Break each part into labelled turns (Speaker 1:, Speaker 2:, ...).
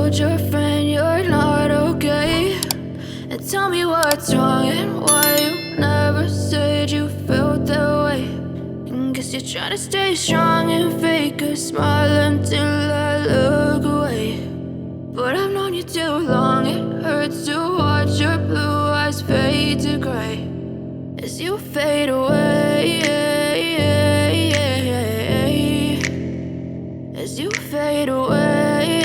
Speaker 1: told your friend you're not okay, and tell me what's wrong and why you never said you felt that way. And guess you're trying to stay strong and fake a smile until I look away. But I've known you too long, it hurts to watch your blue eyes fade to gray as you fade away, as you fade away.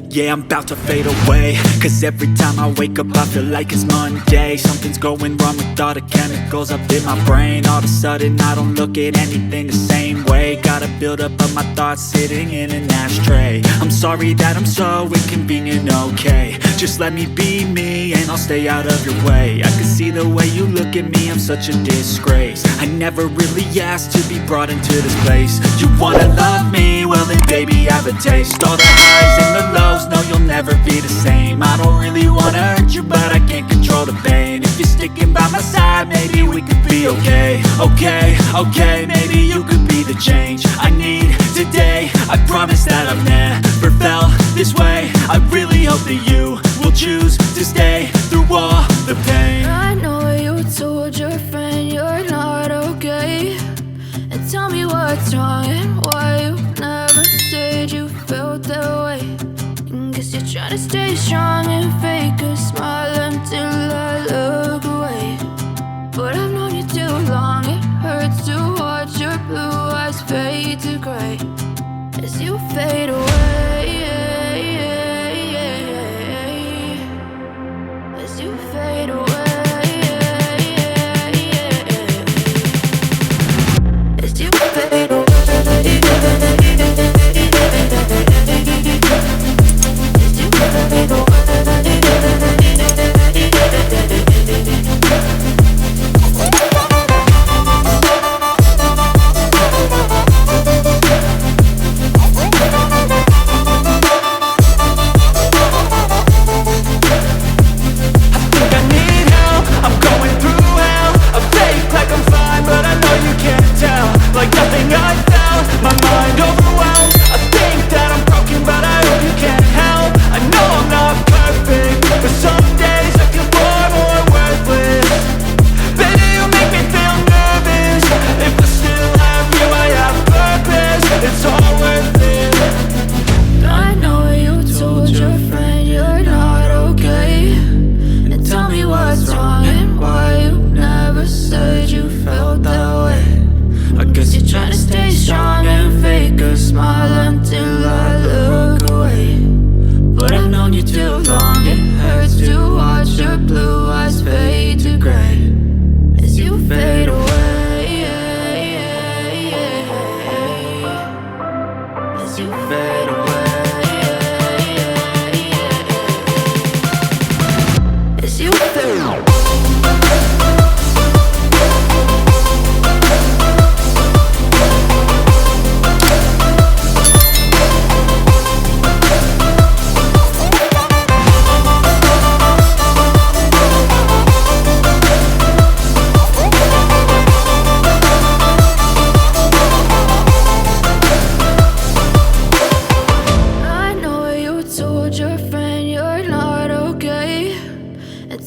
Speaker 2: Yeah, I'm about to fade away, cause every time I wake up I feel like it's Monday. Something's going wrong with all the chemicals up in my brain. All of a sudden I don't look at anything the same way. Got a build up of my thoughts sitting in an ashtray. I'm sorry that I'm so inconvenient, okay. Just let me be me and I'll stay out of your way. I can see the way you look at me, I'm such a disgrace. I never really asked to be brought into this place. You wanna love me? Well then baby have a taste. All the highs and the lows, no, you'll never be the same. I don't really wanna hurt you, but I can't control the pain. If you're sticking by my side, maybe we could be okay. Okay, maybe you could be the change I need today. I promise that I've never felt this way. I really hope that you will choose to stay through all the pain.
Speaker 1: I know you told your friend you're not okay, and tell me what's wrong and why you never said you felt that way. Guess you're trying to stay strong and fake a smile until I look away. But I've known you too long, it hurts to watch your blue eyes fade to gray as you fade away, as you fade away, as you fade away.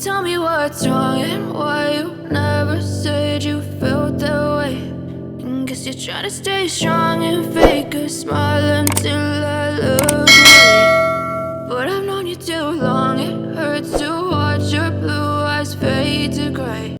Speaker 1: Tell me what's wrong and why you never said you felt that way. And guess you're trying to stay strong and fake a smile until I look away. But I've known you too long, it hurts to watch your blue eyes fade to gray